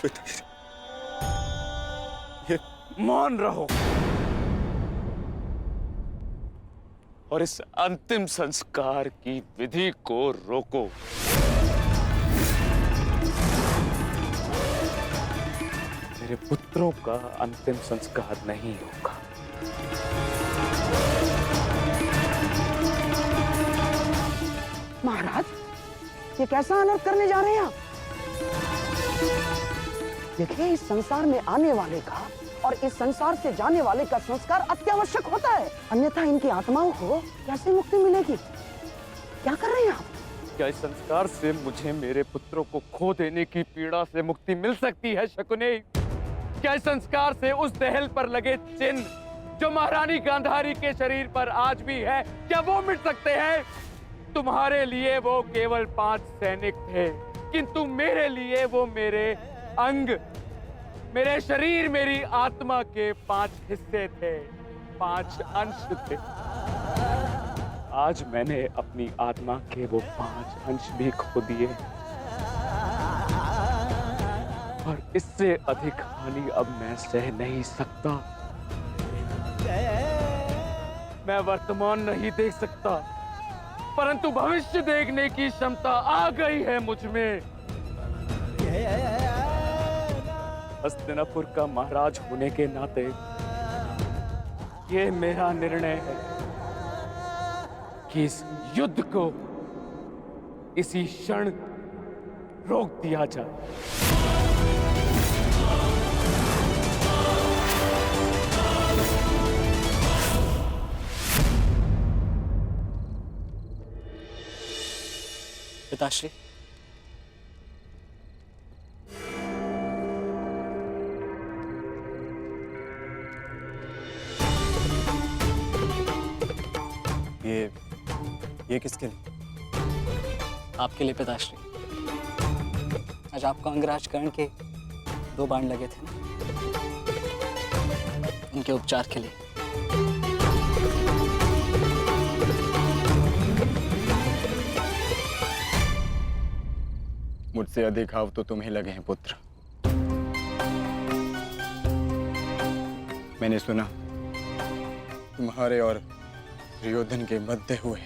पिताश्री, ये मौन रहो और इस अंतिम संस्कार की विधि को रोको। मेरे पुत्रों का अंतिम संस्कार नहीं होगा। महाराज, ये कैसा अनर्थ करने जा रहे हैं आप? देखिए, इस संसार में आने वाले का और इस संसार से जाने वाले का संस्कार अत्यावश्यक होता है, अन्यथा इनकी आत्माओं को कैसे मुक्ति मिलेगी? क्या कर रहे हैं आप? क्या इस संस्कार से मुझे मेरे पुत्रों को खो देने की पीड़ा से मुक्ति मिल सकती है शकुनी? क्या इस संस्कार से उस दहल पर लगे चिन्ह जो महारानी गांधारी के शरीर पर आज भी है, क्या वो मिट सकते हैं? तुम्हारे लिए वो केवल 5 सैनिक थे, किंतु मेरे लिए वो मेरे अंग, मेरे शरीर, मेरी आत्मा के 5 हिस्से थे, 5 अंश थे। आज मैंने अपनी आत्मा के वो 5 अंश भी खो दिए और इससे अधिक हानि अब मैं सह नहीं सकता। मैं वर्तमान नहीं देख सकता, परंतु भविष्य देखने की क्षमता आ गई है मुझ में। हस्तिनापुर का महाराज होने के नाते ये मेरा निर्णय है कि इस युद्ध को इसी क्षण रोक दिया जाए। पिताश्री, ये किसके लिए? आपके लिए पिताश्री। आज आपको अंगराज कर्ण के 2 बाण लगे थे ना, उनके उपचार के लिए। मुझसे अधिक घाव तो तुम्हें लगे हैं पुत्र। मैंने सुना तुम्हारे और दुर्योधन के मध्य हुए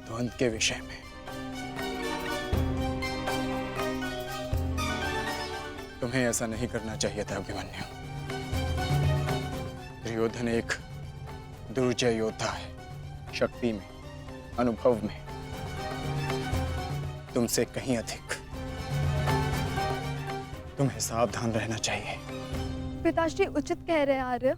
द्वंद्व के विषय में। तुम्हें ऐसा नहीं करना चाहिए था अभिमन्यु। दुर्योधन एक दुर्जय योद्धा है, शक्ति में, अनुभव में तुमसे कहीं अधिक। तुम्हें सावधान रहना चाहिए। पिताश्री उचित कह रहे हैं आर्य।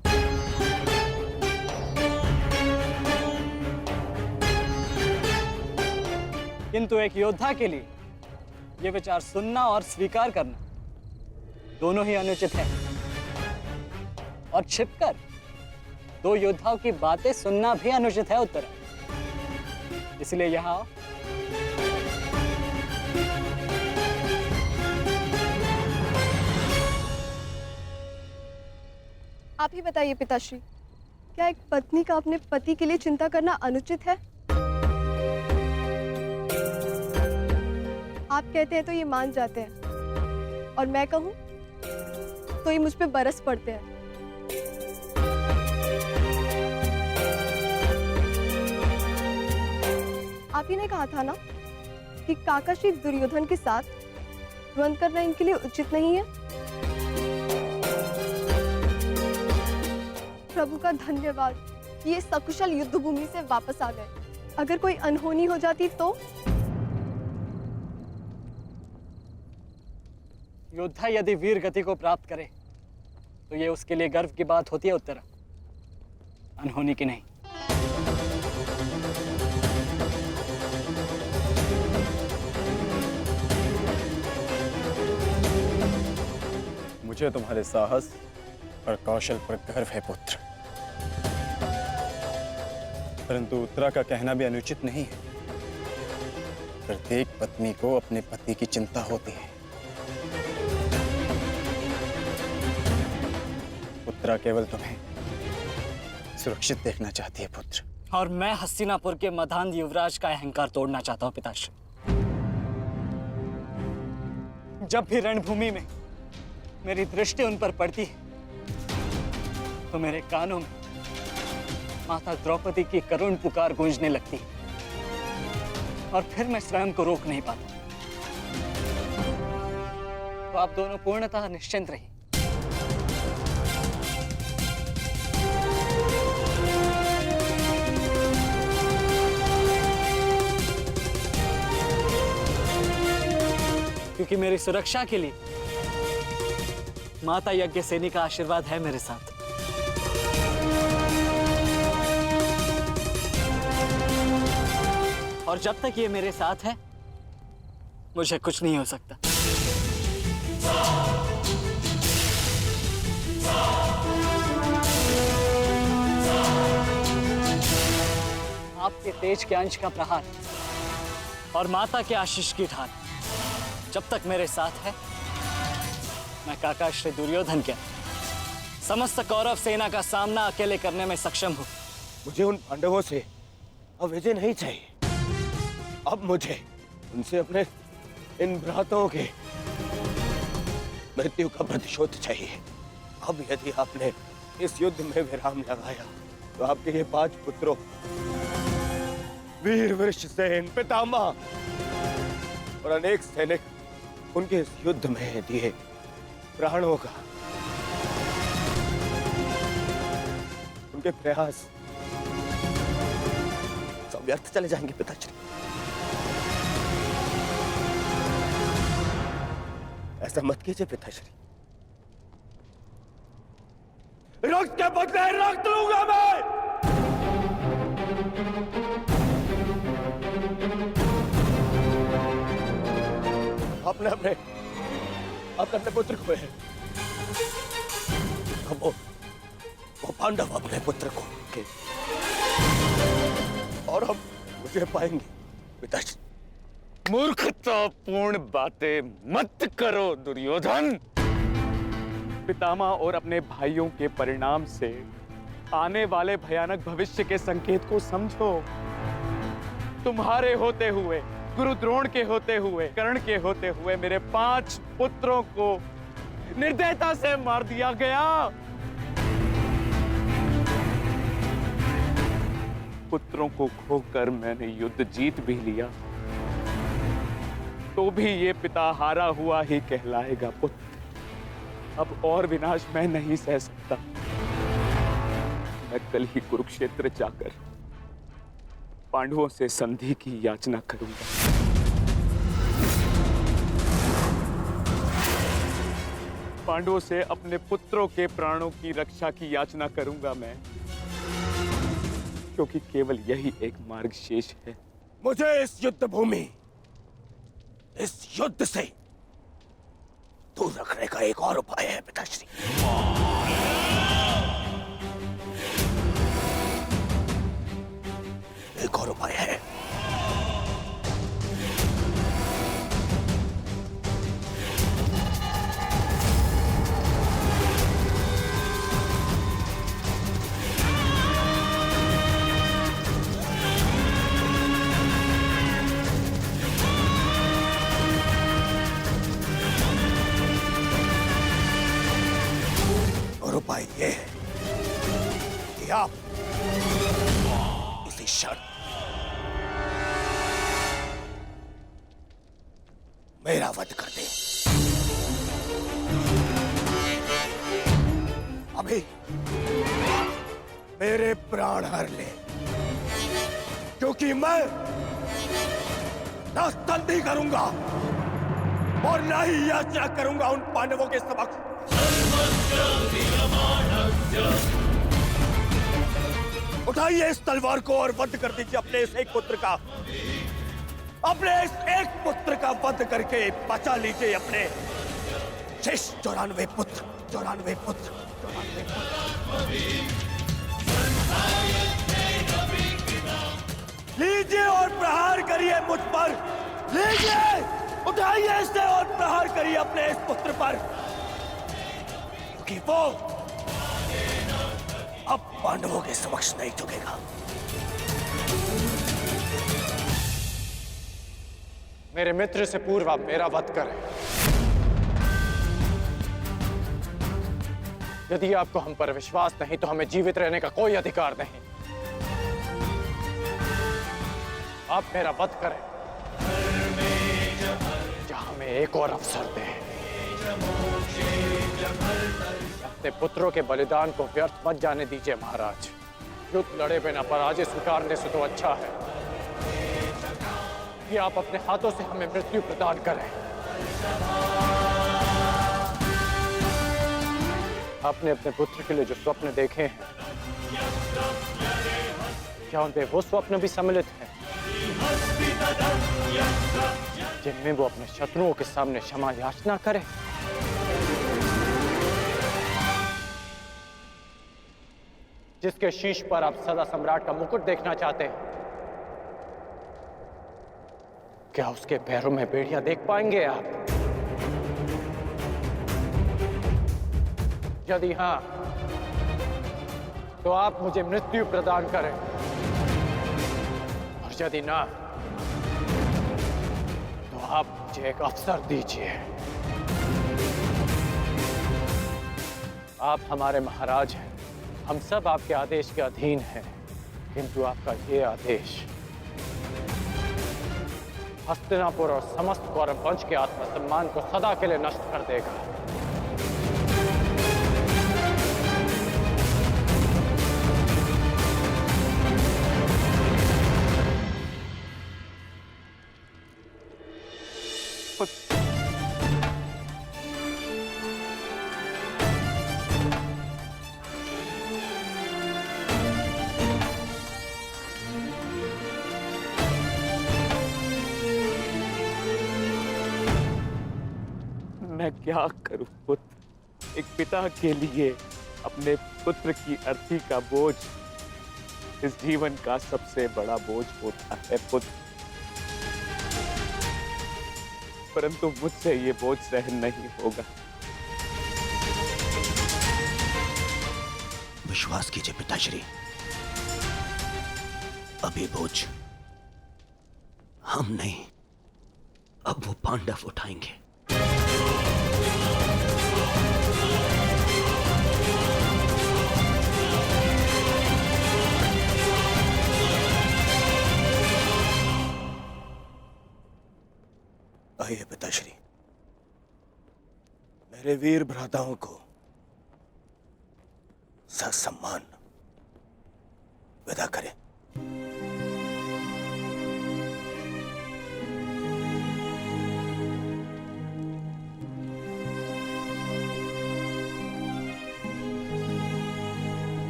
किंतु एक योद्धा के लिए ये विचार सुनना और स्वीकार करना दोनों ही अनुचित है, और छिपकर 2 योद्धाओं की बातें सुनना भी अनुचित है उत्तरा। इसलिए यहाँ आओ। आप ही बताइए पिताश्री, क्या एक पत्नी का अपने पति के लिए चिंता करना अनुचित है? आप कहते हैं तो ये मान जाते हैं, और मैं कहूं तो ये मुझ पे बरस पड़ते हैं। आप ही ने कहा था ना कि काका श्री दुर्योधन के साथ द्वंद्व करना इनके लिए उचित नहीं है। प्रभु का धन्यवाद, ये सकुशल युद्ध भूमि से वापस आ गए। अगर कोई अनहोनी हो जाती तो? योद्धा यदि वीर गति को प्राप्त करे तो ये उसके लिए गर्व की बात होती है उत्तरा, अनहोनी की नहीं। मुझे तुम्हारे साहस और कौशल पर गर्व है पुत्र, परंतु उत्तरा का कहना भी अनुचित नहीं है। प्रत्येक पत्नी को अपने पति की चिंता होती है। उत्तरा केवल तुम्हें सुरक्षित देखना चाहती है पुत्र। और मैं हस्तिनापुर के मधान युवराज का अहंकार तोड़ना चाहता हूं पिताश्री। जब भी रणभूमि में मेरी दृष्टि उन पर पड़ती तो मेरे कानों में माता द्रौपदी की करुण पुकार गूंजने लगती और फिर मैं स्वयं को रोक नहीं पाता। तो आप दोनों पूर्णतः निश्चिंत रहिए। क्योंकि मेरी सुरक्षा के लिए माता यज्ञसेनी का आशीर्वाद है मेरे साथ। और जब तक ये मेरे साथ है, मुझे कुछ नहीं हो सकता। आपके तेज के अंश का प्रहार और माता के आशीष की ढाल जब तक मेरे साथ है, मैं काका श्री दुर्योधन के समस्त कौरव सेना का सामना अकेले करने में सक्षम हूं। मुझे उन पांडवों से अब विजय नहीं चाहिए। अब मुझे उनसे अपने इन भ्राताओं के मृत्यु का प्रतिशोध चाहिए। अब यदि आपने इस युद्ध में विराम लगाया तो आपके ये 5 पुत्रों वीर वृषसेन, पितामह और अनेक सैनिक उनके इस युद्ध में दिए प्राणों का, उनके प्रयास सब व्यर्थ चले जाएंगे पिताश्री। ऐसा मत कीजिए पिताश्री। रक्त के बदले रक्त लूंगा मैं। अपने अपने अपने पुत्र को है। वो पांडव अपने पुत्र को के और हम मुझे पाएंगे पिताश्री। मूर्खतापूर्ण बातें मत करो दुर्योधन। पितामह और अपने भाइयों के परिणाम से आने वाले भयानक भविष्य के संकेत को समझो। तुम्हारे होते हुए, गुरु द्रोण के होते हुए, कर्ण के होते हुए मेरे 5 पुत्रों को निर्दयता से मार दिया गया। पुत्रों को खोकर मैंने युद्ध जीत भी लिया, तो भी ये पिता हारा हुआ ही कहलाएगा पुत्र। अब और विनाश मैं नहीं सह सकता। मैं कल ही कुरुक्षेत्र जाकर पांडवों से संधि की याचना करूंगा। पांडवों से अपने पुत्रों के प्राणों की रक्षा की याचना करूंगा मैं, क्योंकि केवल यही एक मार्ग शेष है। मुझे इस युद्ध भूमि, इस युद्ध से दूर रखने का एक और उपाय है पिताश्री। एक और उपाय है। और उपाय ये है कि आप इसी क्षण मेरा वध कर दे। अभी मेरे प्राण हर ले, क्योंकि मैं न संधि करूंगा और न ही याचना करूंगा उन पांडवों के समक्ष। उठाइए इस तलवार को और वध कर दीजिए अपने इस एक पुत्र का। अपने इस एक पुत्र का वध करके बचा लीजिए अपने शेष 94 पुत्र। 94 पुत्र। लीजिए और प्रहार करिए मुझ पर। लीजिए, उठाइए इसे और प्रहार करिए अपने इस पुत्र पर, क्योंकि वो अब पांडवों के समक्ष नहीं झुकेगा। मेरे मित्र से पूर्व आप मेरा वध करें। यदि आपको हम पर विश्वास नहीं तो हमें जीवित रहने का कोई अधिकार नहीं। आप मेरा वध करें या हमें एक और अवसर दें। अपने पुत्रों के बलिदान को व्यर्थ मत जाने दीजिए महाराज। युद्ध लड़े बिना पराजय स्वीकारने से तो अच्छा है कि आप अपने हाथों से हमें मृत्यु प्रदान करें। आपने अपने पुत्र के लिए जो स्वप्न देखे हैं, क्या उनमें वो स्वप्न भी सम्मिलित हैं जिनमें वो अपने शत्रुओं के सामने क्षमा याचना करे? जिसके शीश पर आप सदा सम्राट का मुकुट देखना चाहते हैं, क्या उसके पैरों में बेड़ियां देख पाएंगे आप? यदि हां, तो आप मुझे मृत्यु प्रदान करें, और यदि ना, तो आप मुझे एक अवसर दीजिए। आप हमारे महाराज हैं, हम सब आपके आदेश के अधीन हैं, किंतु आपका ये आदेश हस्तिनापुर और समस्त कौरव वंश के आत्मसम्मान को सदा के लिए नष्ट कर देगा। मैं क्या करूं पुत्र? एक पिता के लिए अपने पुत्र की अर्थी का बोझ इस जीवन का सबसे बड़ा बोझ होता है पुत्र, परंतु मुझसे ये बोझ सहन नहीं होगा। विश्वास कीजिए पिताश्री, अभी बोझ हम नहीं, अब वो पांडव उठाएंगे। आइए पिताश्री, मेरे वीर भ्राताओं को ससम्मान विदा करें।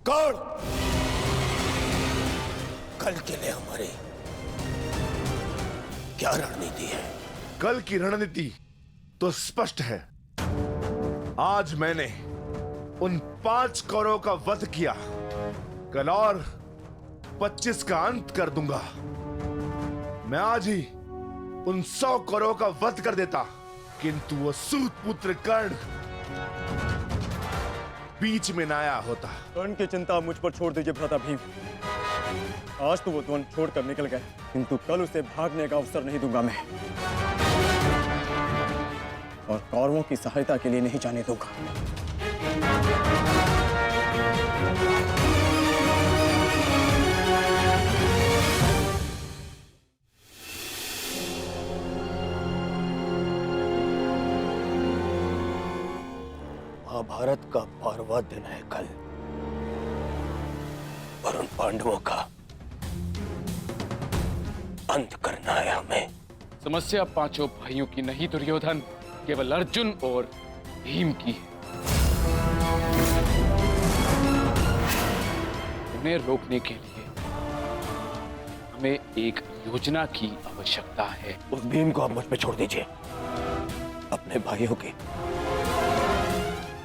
कौन कल के लिए हमारी क्या रणनीति है? कल की रणनीति तो स्पष्ट है। आज मैंने उन 5 कौरवों का वध किया, कल और 25 का अंत कर दूंगा। मैं आज ही उन 100 कौरवों का वध कर देता, किंतु वो सूत पुत्र कर्ण बीच में न आया होता। कर्ण की चिंता मुझ पर छोड़ दीजिए भ्राता भीम। आज तो वो वन छोड़कर निकल गए, किंतु कल उसे भागने का अवसर नहीं दूंगा मैं, और कौरवों की सहायता के लिए नहीं जाने दूंगा। महाभारत का 12वां दिन है कल, और उन पांडवों का अंत करना है हमें। समस्या पांचों भाइयों की नहीं दुर्योधन, केवल अर्जुन और भीम की है। उन्हें रोकने के लिए हमें एक योजना की आवश्यकता है। उस भीम को आप मुझ पे छोड़ दीजिए। अपने भाइयों की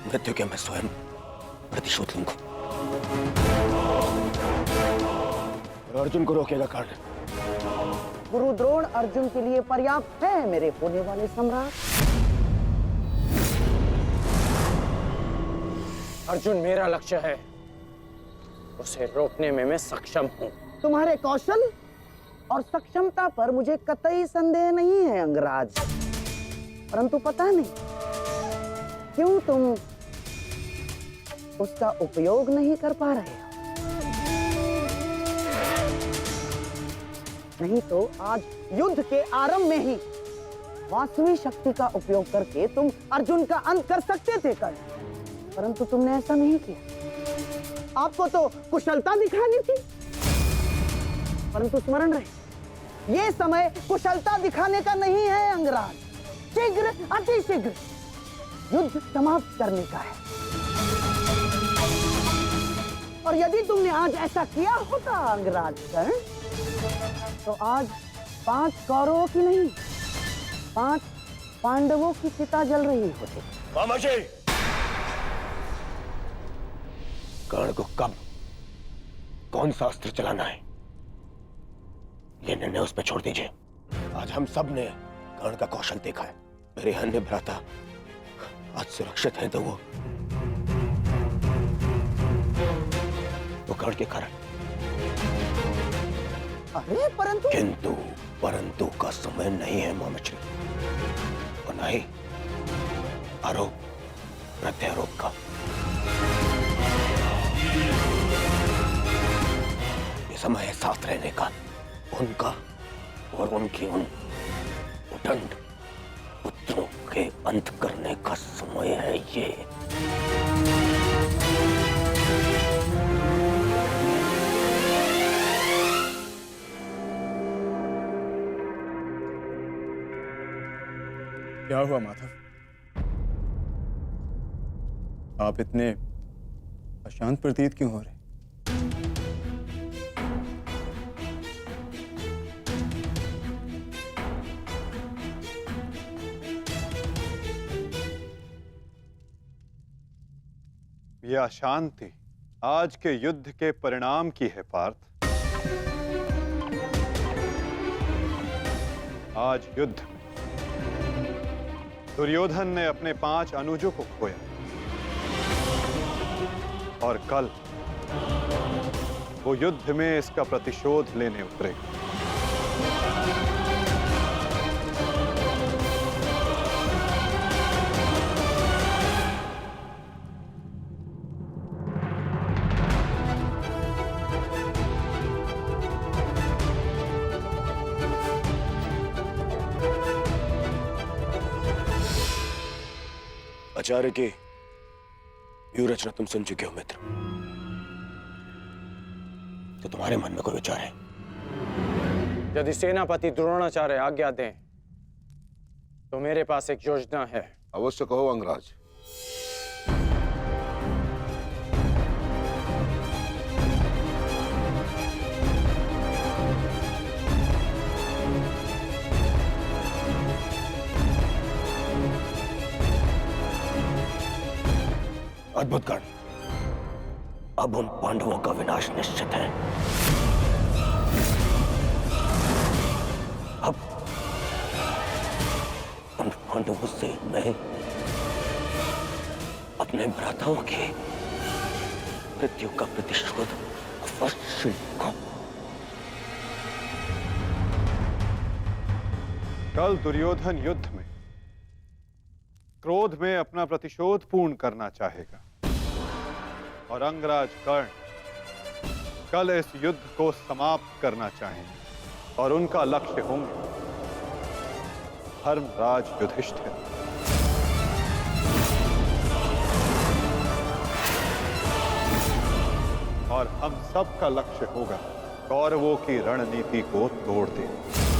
मृत्यु के मैं स्वयं प्रतिशोध लूंगा। और अर्जुन को रोकेगा कर्ण। गुरु द्रोण अर्जुन के लिए पर्याप्त है मेरे होने वाले सम्राट। अर्जुन मेरा लक्ष्य है, उसे रोकने में मैं सक्षम हूं। तुम्हारे कौशल और सक्षमता पर मुझे कतई संदेह नहीं है अंगराज, परंतु पता नहीं क्यों तुम उसका उपयोग नहीं कर पा रहे हो। नहीं तो आज युद्ध के आरंभ में ही वास्तविक शक्ति का उपयोग करके तुम अर्जुन का अंत कर सकते थे कल, परंतु तुमने ऐसा नहीं किया। आपको तो कुशलता दिखानी थी, परंतु स्मरण रहे ये समय कुशलता दिखाने का नहीं है अंगराज, शीघ्र अतिशीघ्र युद्ध समाप्त करने का है। और यदि तुमने आज ऐसा किया होता अंगराज कर्ण, तो आज 5 कौरवों की नहीं 5 पांडवों की चिता जल रही होती। मामाजी, कर्ण को कब कौन सा अस्त्र चलाना है ये निर्णय उस पर छोड़ दीजिए। आज हम सब ने कर्ण का कौशल देखा है। मेरे अन्य भ्राता आज सुरक्षित है तो वो कर्ण के कारण। अरे परंतु का समय नहीं है मामाश्री, और न ही आरोप प्रत्यारोप का। ये समय है साथ रहने का, उनका और उनकी उन उदंड पुत्रों के अंत करने का समय है ये। क्या हुआ माधव? आप इतने अशांत प्रतीत क्यों हो रहे? यह अशांति आज के युद्ध के परिणाम की है पार्थ। आज युद्ध में दुर्योधन ने अपने 5 अनुजों को खोया और कल वो युद्ध में इसका प्रतिशोध लेने उतरेगा। आचार्य की व्यूह रचना तुम सुन चुके हो मित्र, तो तुम्हारे मन में कोई विचार है? यदि सेनापति द्रोणाचार्य आज्ञा दें तो मेरे पास एक योजना है। अवश्य कहो अंगराज। अद्भुत कर्ण, अब उन पांडवों का विनाश निश्चित है। अब उन पांडवों से मैं अपने भ्राताओं की मृत्यु का प्रतिशोध अवश्य लूंगा। कल दुर्योधन युद्ध में क्रोध में अपना प्रतिशोध पूर्ण करना चाहेगा और अंगराज कर्ण कल इस युद्ध को समाप्त करना चाहेंगे और उनका लक्ष्य होंगे धर्मराज युधिष्ठिर। और हम सब का लक्ष्य होगा कौरवों की रणनीति को तोड़ देना।